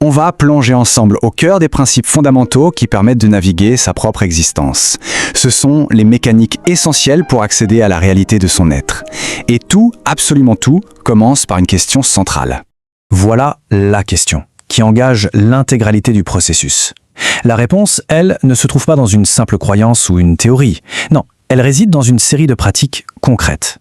On va plonger ensemble au cœur des principes fondamentaux qui permettent de naviguer sa propre existence. Ce sont les mécaniques essentielles pour accéder à la réalité de son être. Et tout, absolument tout, commence par une question centrale. Voilà la question, qui engage l'intégralité du processus. La réponse, elle, ne se trouve pas dans une simple croyance ou une théorie. Non, elle réside dans une série de pratiques concrètes.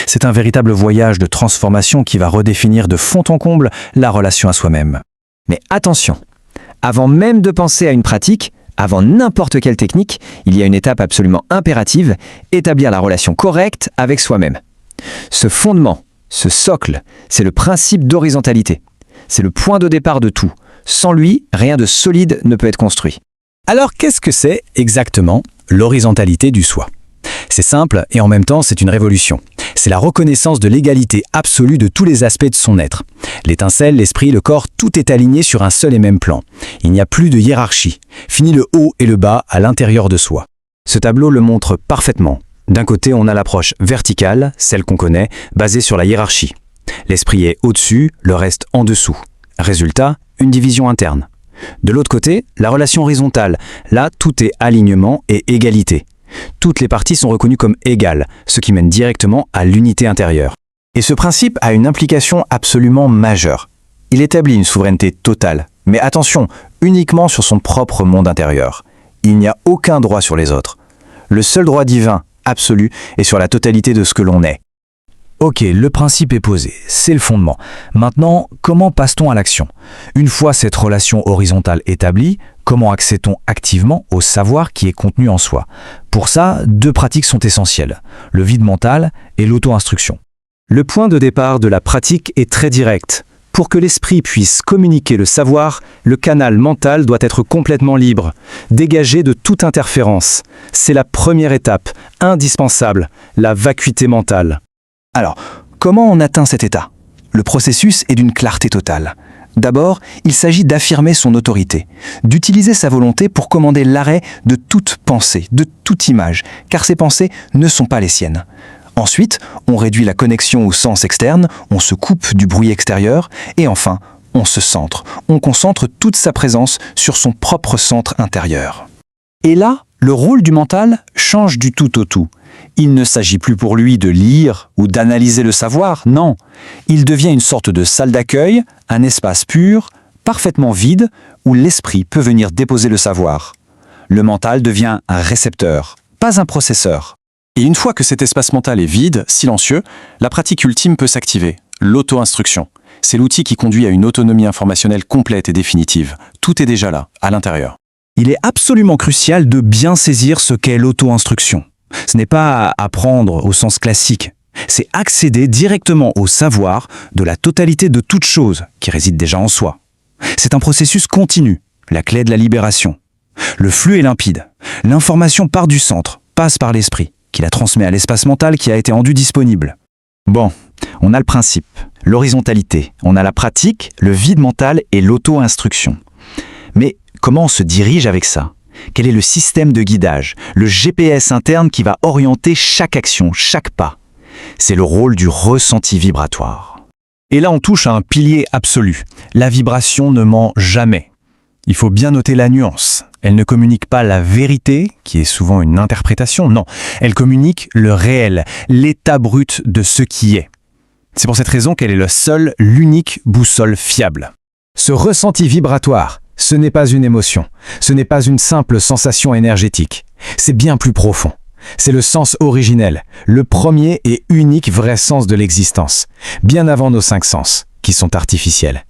C'est un véritable voyage de transformation qui va redéfinir de fond en comble la relation à soi-même. Mais attention, avant même de penser à une pratique, avant n'importe quelle technique, il y a une étape absolument impérative, établir la relation correcte avec soi-même. Ce fondement, ce socle, c'est le principe d'horizontalité. C'est le point de départ de tout. Sans lui, rien de solide ne peut être construit. Alors qu'est-ce que c'est exactement l'horizontalité du soi ? C'est simple et en même temps c'est une révolution. C'est la reconnaissance de l'égalité absolue de tous les aspects de son être. L'étincelle, l'esprit, le corps, tout est aligné sur un seul et même plan. Il n'y a plus de hiérarchie. Fini le haut et le bas à l'intérieur de soi. Ce tableau le montre parfaitement. D'un côté, on a l'approche verticale, celle qu'on connaît, basée sur la hiérarchie. L'esprit est au-dessus, le reste en dessous. Résultat, une division interne. De l'autre côté, la relation horizontale. Là, tout est alignement et égalité. Toutes les parties sont reconnues comme égales, ce qui mène directement à l'unité intérieure. Et ce principe a une implication absolument majeure. Il établit une souveraineté totale, mais attention, uniquement sur son propre monde intérieur. Il n'y a aucun droit sur les autres. Le seul droit divin, absolu, est sur la totalité de ce que l'on est. Ok, le principe est posé, c'est le fondement. Maintenant, comment passe-t-on à l'action ? Une fois cette relation horizontale établie, comment accède-t-on activement au savoir qui est contenu en soi ? Pour ça, deux pratiques sont essentielles, le vide mental et l'auto-instruction. Le point de départ de la pratique est très direct. Pour que l'esprit puisse communiquer le savoir, le canal mental doit être complètement libre, dégagé de toute interférence. C'est la première étape, indispensable, la vacuité mentale. Alors, comment on atteint cet état ? Le processus est d'une clarté totale. D'abord, il s'agit d'affirmer son autorité, d'utiliser sa volonté pour commander l'arrêt de toute pensée, de toute image, car ces pensées ne sont pas les siennes. Ensuite, on réduit la connexion au sens externe, on se coupe du bruit extérieur, et enfin, on se centre. On concentre toute sa présence sur son propre centre intérieur. Et là, le rôle du mental change du tout au tout. Il ne s'agit plus pour lui de lire ou d'analyser le savoir, non. Il devient une sorte de salle d'accueil, un espace pur, parfaitement vide, où l'esprit peut venir déposer le savoir. Le mental devient un récepteur, pas un processeur. Et une fois que cet espace mental est vide, silencieux, la pratique ultime peut s'activer, l'auto-instruction. C'est l'outil qui conduit à une autonomie informationnelle complète et définitive. Tout est déjà là, à l'intérieur. Il est absolument crucial de bien saisir ce qu'est l'auto-instruction. Ce n'est pas apprendre au sens classique, c'est accéder directement au savoir de la totalité de toute chose qui réside déjà en soi. C'est un processus continu, la clé de la libération. Le flux est limpide. L'information part du centre, passe par l'esprit, qui la transmet à l'espace mental qui a été rendu disponible. Bon, on a le principe, l'horizontalité, on a la pratique, le vide mental et l'auto-instruction. Mais comment on se dirige avec ça ? Quel est le système de guidage, le GPS interne qui va orienter chaque action, chaque pas ? C'est le rôle du ressenti vibratoire. Et là, on touche à un pilier absolu. La vibration ne ment jamais. Il faut bien noter la nuance. Elle ne communique pas la vérité, qui est souvent une interprétation, non. Elle communique le réel, l'état brut de ce qui est. C'est pour cette raison qu'elle est le seul, l'unique boussole fiable. Ce ressenti vibratoire, ce n'est pas une émotion, ce n'est pas une simple sensation énergétique. C'est bien plus profond. C'est le sens originel, le premier et unique vrai sens de l'existence, bien avant nos 5 sens, qui sont artificiels.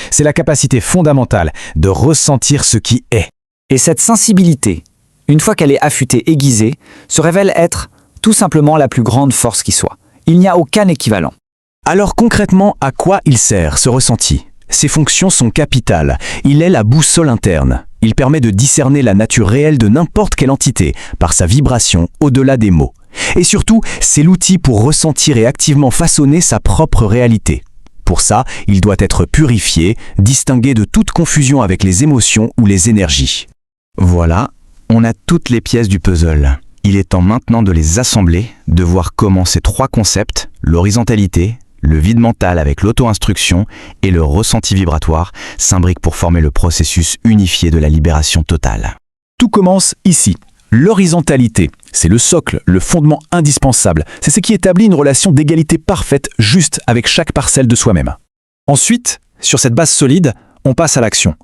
C'est la capacité fondamentale de ressentir ce qui est. Et cette sensibilité, une fois qu'elle est affûtée, aiguisée, se révèle être tout simplement la plus grande force qui soit. Il n'y a aucun équivalent. Alors concrètement, à quoi il sert ce ressenti ? Ses fonctions sont capitales. Il est la boussole interne. Il permet de discerner la nature réelle de n'importe quelle entité par sa vibration au-delà des mots. Et surtout, c'est l'outil pour ressentir et activement façonner sa propre réalité. Pour ça, il doit être purifié, distingué de toute confusion avec les émotions ou les énergies. Voilà, on a toutes les pièces du puzzle. Il est temps maintenant de les assembler, de voir comment ces 3 concepts, l'horizontalité, Le vide mental avec l'auto-instruction et le ressenti vibratoire s'imbriquent pour former le processus unifié de la libération totale. Tout commence ici. L'horizontalité, c'est le socle, le fondement indispensable. C'est ce qui établit une relation d'égalité parfaite juste avec chaque parcelle de soi-même. Ensuite, sur cette base solide, on passe à l'action.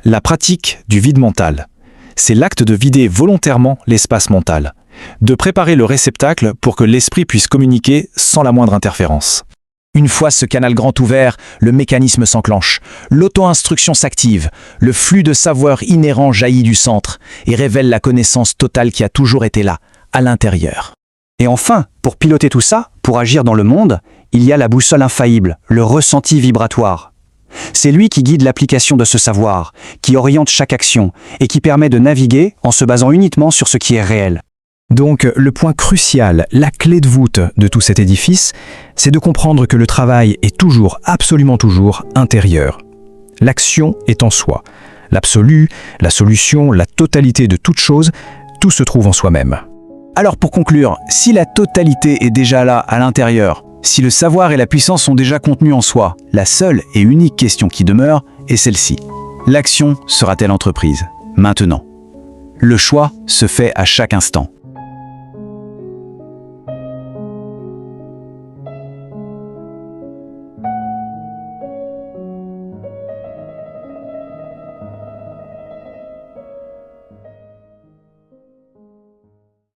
La pratique du vide mental. C'est l'acte de vider volontairement l'espace mental, de préparer le réceptacle pour que l'esprit puisse communiquer sans la moindre interférence. Une fois ce canal grand ouvert, le mécanisme s'enclenche, l'auto-instruction s'active, le flux de savoir inhérent jaillit du centre et révèle la connaissance totale qui a toujours été là, à l'intérieur. Et enfin, pour piloter tout ça, pour agir dans le monde, il y a la boussole infaillible, le ressenti vibratoire. C'est lui qui guide l'application de ce savoir, qui oriente chaque action et qui permet de naviguer en se basant uniquement sur ce qui est réel. Donc, le point crucial, la clé de voûte de tout cet édifice, c'est de comprendre que le travail est toujours, absolument toujours, intérieur. L'action est en soi. L'absolu, la solution, la totalité de toute chose, tout se trouve en soi-même. Alors pour conclure, si la totalité est déjà là, à l'intérieur, si le savoir et la puissance sont déjà contenus en soi, la seule et unique question qui demeure est celle-ci. L'action sera-t-elle entreprise? Maintenant. Le choix se fait à chaque instant.